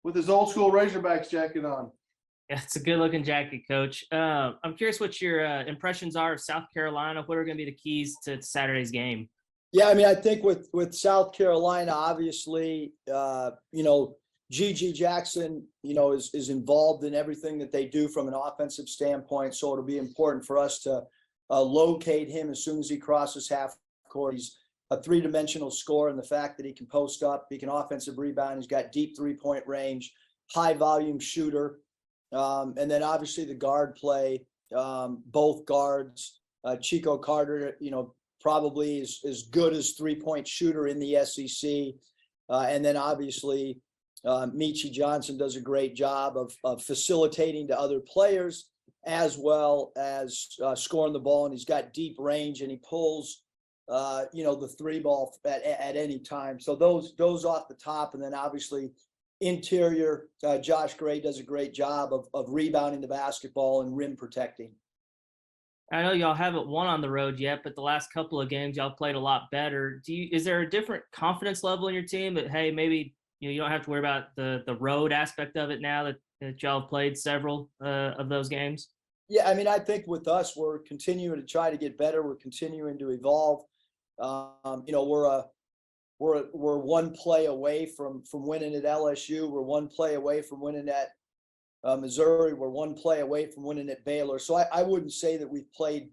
with his old school Razorbacks jacket on. Yeah, it's a good looking jacket, Coach. I'm curious what your impressions are of South Carolina. What are going to be the keys to Saturday's game? Yeah, I mean, I think with South Carolina, obviously, Gigi Jackson, is involved in everything that they do from an offensive standpoint. So it'll be important for us to locate him as soon as he crosses half court. He's a three-dimensional scorer, and the fact that he can post up, he can offensive rebound, he's got deep three-point range, high volume shooter. And then obviously the guard play, both guards, Chico Carter, probably is as good as three-point shooter in the SEC. And then obviously Michi Johnson does a great job of facilitating to other players as well as scoring the ball. And he's got deep range and he pulls, the three ball at any time. So those off the top. And then obviously interior, Josh Gray does a great job of rebounding the basketball and rim protecting. I know y'all haven't won on the road yet, but the last couple of games y'all played a lot better. Is there a different confidence level in your team that, hey, maybe you don't have to worry about the road aspect of it now that y'all have played several of those games? Yeah, I mean, I think with us, we're continuing to try to get better. We're continuing to evolve. We're one play away from winning at LSU. We're one play away from winning at Missouri. We're one play away from winning at Baylor. So I wouldn't say that we've played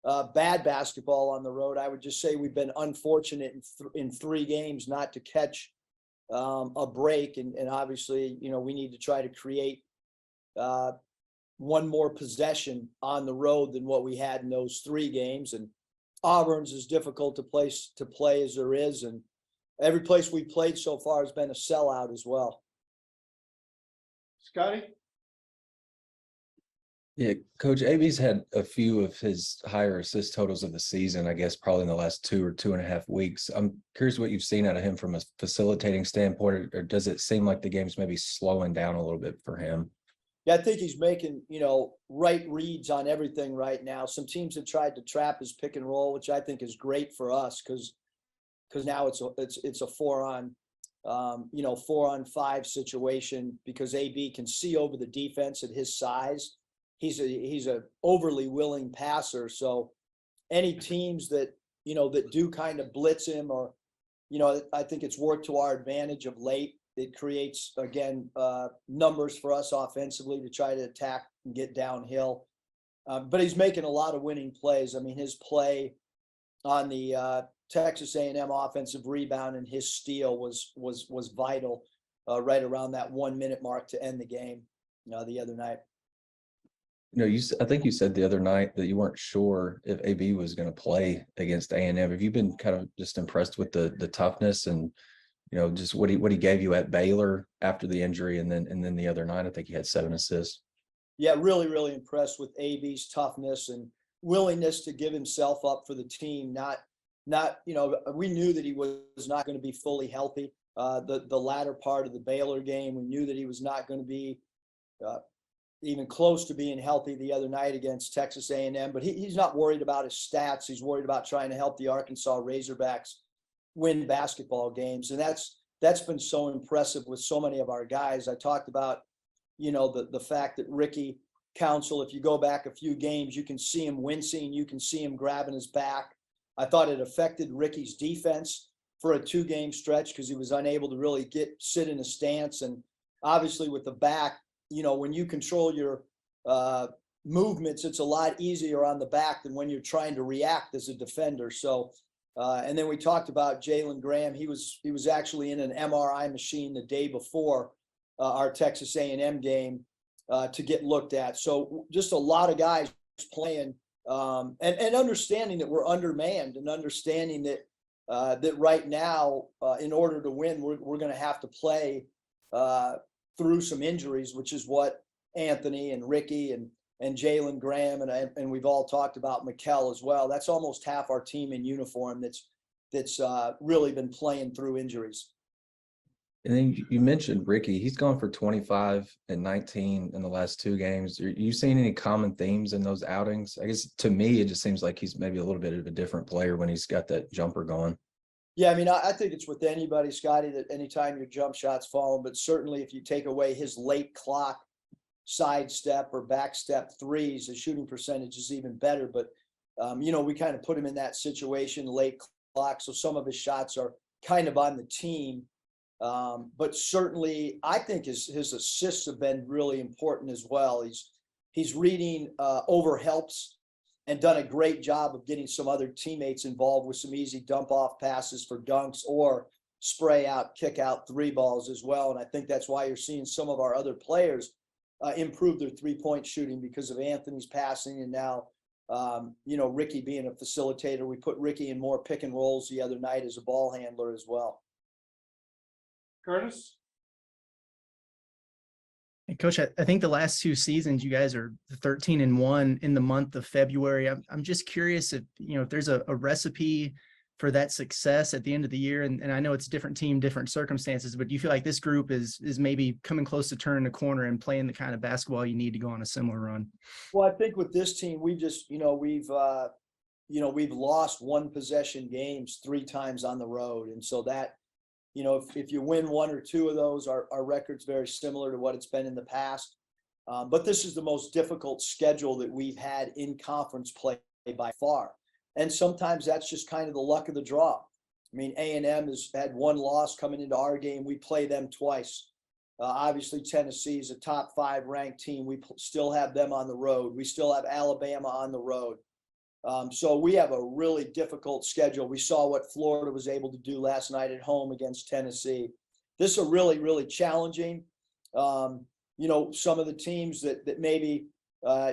bad basketball on the road. I would just say we've been unfortunate in 3 games not to catch a break. And obviously, we need to try to create one more possession on the road than what we had in those 3 games. And Auburn's as difficult a place to play as there is. And every place we played so far has been a sellout as well. Scotty? Yeah, Coach, AB's had a few of his higher assist totals of the season, I guess, probably in the last 2 or 2.5 weeks. I'm curious what you've seen out of him from a facilitating standpoint, or does it seem like the game's maybe slowing down a little bit for him? Yeah, I think he's making, right reads on everything right now. Some teams have tried to trap his pick and roll, which I think is great for us because now it's a 4-on-5 situation because AB can see over the defense at his size. He's a overly willing passer. So any teams that do kind of blitz him or, I think it's worked to our advantage of late. It creates, again, numbers for us offensively to try to attack and get downhill. But he's making a lot of winning plays. I mean, his play on the Texas A&M offensive rebound and his steal was vital right around that 1 minute mark to end the game the other night. I think you said the other night that you weren't sure if AB was going to play against A&M. Have you been kind of just impressed with the toughness and just what he gave you at Baylor after the injury, and then the other night I think he had 7 assists. Yeah, really, really impressed with AB's toughness and willingness to give himself up for the team. We knew that he was not going to be fully healthy. The latter part of the Baylor game, we knew that he was not going to be even close to being healthy the other night against Texas A&M. But he's not worried about his stats. He's worried about trying to help the Arkansas Razorbacks win basketball games. And that's been so impressive with so many of our guys. I talked about, the fact that Ricky Council, if you go back a few games, you can see him wincing. You can see him grabbing his back. I thought it affected Ricky's defense for a 2-game stretch because he was unable to really sit in a stance. And obviously with the back, when you control your movements, it's a lot easier on the back than when you're trying to react as a defender. So, and then we talked about Jalen Graham. He was actually in an MRI machine the day before our Texas A&M game to get looked at. So just a lot of guys playing and understanding that we're undermanned and understanding that that right now, in order to win, we're going to have to play through some injuries, which is what Anthony and Ricky and Jalen Graham and we've all talked about Mikal as well. That's almost half our team in uniform that's really been playing through injuries. And then you mentioned Ricky. He's gone for 25 and 19 in the last 2 games. Are you seeing any common themes in those outings? I guess to me, it just seems like he's maybe a little bit of a different player when he's got that jumper going. Yeah, I mean, I think it's with anybody, Scotty, that anytime your jump shot's falling, but certainly if you take away his late clock sidestep or backstep threes, the shooting percentage is even better. But, we kind of put him in that situation, late clock. So some of his shots are kind of on the team. But certainly I think his assists have been really important as well. He's reading over helps and done a great job of getting some other teammates involved with some easy dump off passes for dunks or spray out, kick out three balls as well. And I think that's why you're seeing some of our other players improve their 3-point shooting because of Anthony's passing. And now, Ricky being a facilitator, we put Ricky in more pick and rolls the other night as a ball handler as well. Curtis? And Coach, I think the last 2 seasons, you guys are 13-1 in the month of February. I'm just curious if there's a recipe for that success at the end of the year. And I know it's a different team, different circumstances, but do you feel like this group is maybe coming close to turning the corner and playing the kind of basketball you need to go on a similar run? Well, I think with this team, we just, we've lost 1 possession games 3 times on the road. And so that, if you win 1 or 2 of those, our record's very similar to what it's been in the past. But this is the most difficult schedule that we've had in conference play by far. And sometimes that's just kind of the luck of the draw. I mean, A&M has had 1 loss coming into our game. We play them twice. Obviously, Tennessee is a top 5 ranked team. We still have them on the road. We still have Alabama on the road. So we have a really difficult schedule. We saw what Florida was able to do last night at home against Tennessee. This is a really, really challenging. Some of the teams that maybe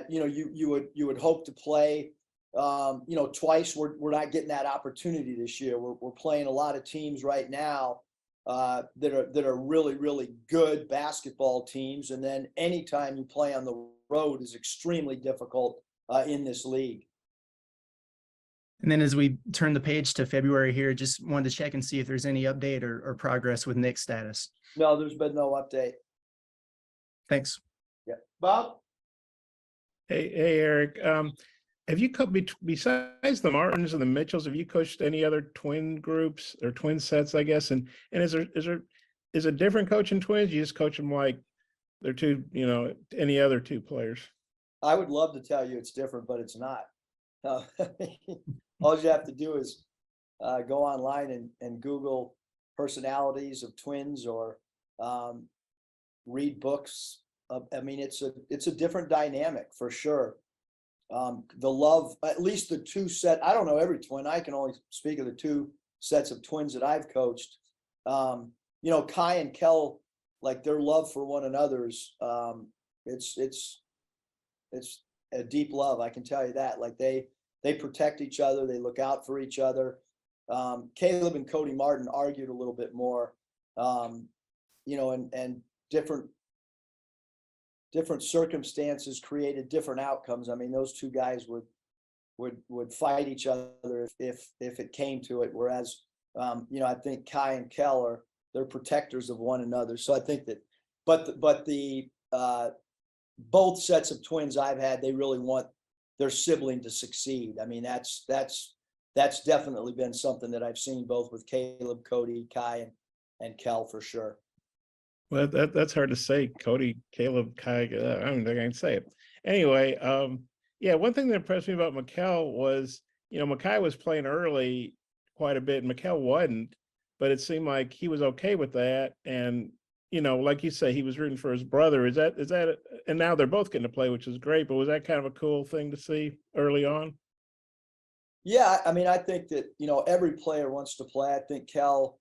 you would hope to play twice. We're not getting that opportunity this year. We're playing a lot of teams right now that are really, really good basketball teams. And then anytime you play on the road is extremely difficult in this league. And then as we turn the page to February here, just wanted to check and see if there's any update or progress with Nick's status. No, there's been no update. Thanks. Yeah. Bob? Hey, Eric. Have you besides the Martins and the Mitchells, have you coached any other twin groups or twin sets, I guess? And is it different coaching twins? You just coach them like they're two, any other 2 players? I would love to tell you it's different, but it's not. All you have to do is go online and Google personalities of twins or read books. It's a different dynamic for sure. The love, at least the 2 set, I don't know every twin. I can only speak of the 2 sets of twins that I've coached. Kai and Kel, like their love for one another's, it's a deep love. I can tell you that. Like they protect each other. They look out for each other. Caleb and Cody Martin argued a little bit more, and different circumstances created different outcomes. I mean, those 2 guys would fight each other if it came to it. Whereas, I think Kai and Kel they're protectors of one another. So I think that, but the both sets of twins I've had, they really want their sibling to succeed. I mean, that's definitely been something that I've seen both with Caleb, Cody, Kai, and Kel for sure. Well, that's hard to say. Cody, Caleb, Kai, I don't think I can say it. Anyway, one thing that impressed me about Mikal was, Makai was playing early quite a bit and Mikal wasn't, but it seemed like he was okay with that. And, like you say, he was rooting for his brother. Is that, and now they're both getting to play, which is great, but was that kind of a cool thing to see early on? Yeah. I mean, I think that, every player wants to play. I think Kel,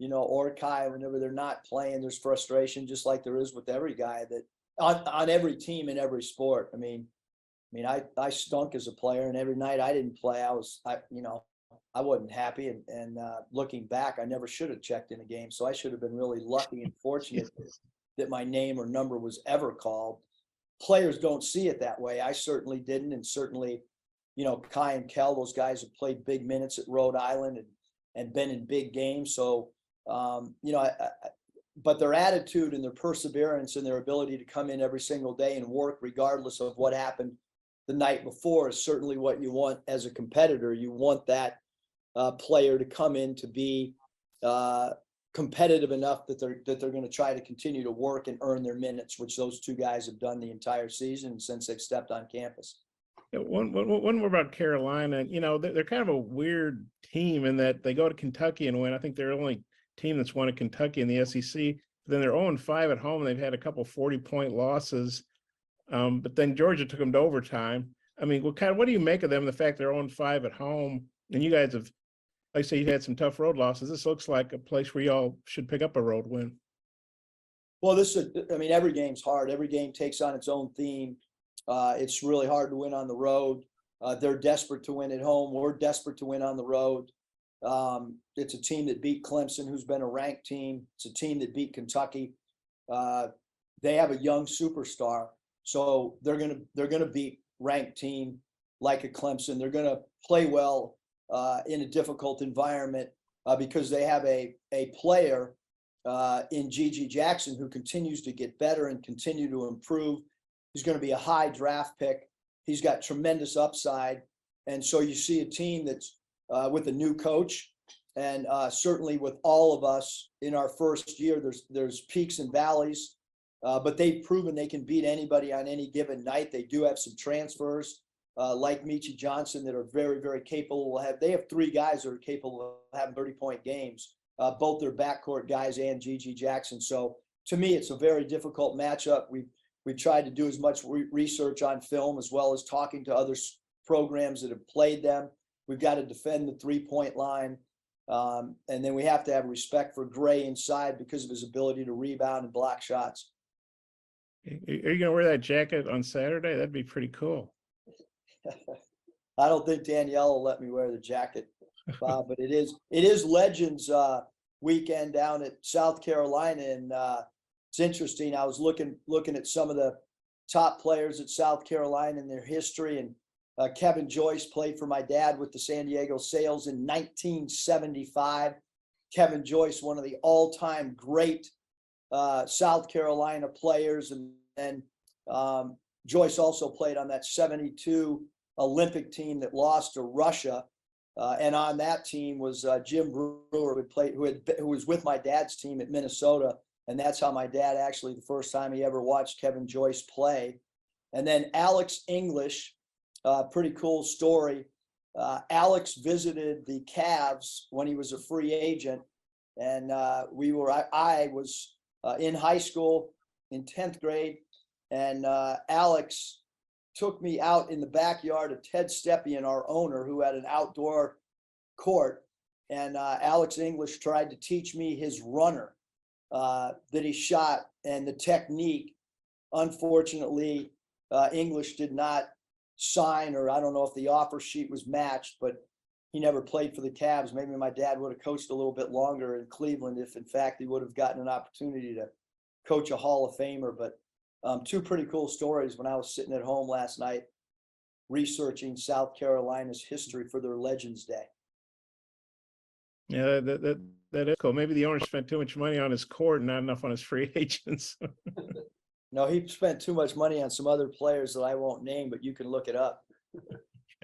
or Kai, whenever they're not playing, there's frustration, just like there is with every guy that on every team in every sport. I stunk as a player, and every night I didn't play, I wasn't happy. And looking back, I never should have checked in a game. So I should have been really lucky and fortunate that my name or number was ever called. Players don't see it that way. I certainly didn't. And certainly, Kai and Kel, those guys have played big minutes at Rhode Island and been in big games. So, but their attitude and their perseverance and their ability to come in every single day and work regardless of what happened the night before is certainly what you want as a competitor. You want that player to come in to be competitive enough that they're going to try to continue to work and earn their minutes, which those two guys have done the entire season since they've stepped on campus. Yeah, one more about Carolina. You know, they're kind of a weird team in that they go to Kentucky and win. I think they're the only team that's won at Kentucky in the SEC. Then they're 0-5 at home. They've had a couple 40-point losses, but then Georgia took them to overtime. I mean, what do you make of them? The fact they're 0-5 at home, and you guys have, like I say, you've had some tough road losses. This looks like a place where y'all should pick up a road win. Well, every game's hard. Every game takes on its own theme. It's really hard to win on the road. They're desperate to win at home. We're desperate to win on the road. It's a team that beat Clemson, who's been a ranked team. It's a team that beat Kentucky. They have a young superstar, so they're gonna beat ranked team like a Clemson. They're gonna play well in a difficult environment because they have a player in Gigi Jackson who continues to get better and continue to improve. He's going to be a high draft pick. He's got tremendous upside. And so you see a team that's with a new coach, and certainly with all of us in our first year, there's peaks and valleys, but they've proven they can beat anybody on any given night. They do have some transfers like Michi Johnson that are very, very capable. They have three guys that are capable of having 30-point games, both their backcourt guys and Gigi Jackson. So to me, it's a very difficult matchup. We tried to do as much research on film as well as talking to other programs that have played them. We've got to defend the 3-point line. And then we have to have respect for Gray inside because of his ability to rebound and block shots. Are you going to wear that jacket on Saturday? That'd be pretty cool. I don't think Danielle will let me wear the jacket, Bob, but it is Legends weekend down at South Carolina, and it's interesting. I was looking at some of the top players at South Carolina and their history, and Kevin Joyce played for my dad with the San Diego Sails in 1975. Kevin Joyce, one of the all-time great South Carolina players, and then Joyce also played on that 72 Olympic team that lost to Russia. And on that team was Jim Brewer, who was with my dad's team at Minnesota. And that's how my dad actually, the first time he ever watched Kevin Joyce play. And then Alex English, pretty cool story. Alex visited the Cavs when he was a free agent. And I was in high school in 10th grade. And Alex took me out in the backyard of Ted Stepien, our owner, who had an outdoor court. And Alex English tried to teach me his runner that he shot and the technique. Unfortunately, English did not sign, or I don't know if the offer sheet was matched, but he never played for the Cavs. Maybe my dad would have coached a little bit longer in Cleveland if, in fact, he would have gotten an opportunity to coach a Hall of Famer. But two pretty cool stories when I was sitting at home last night researching South Carolina's history for their Legends Day. Yeah, that is cool. Maybe the owner spent too much money on his court and not enough on his free agents. No, he spent too much money on some other players that I won't name, but you can look it up.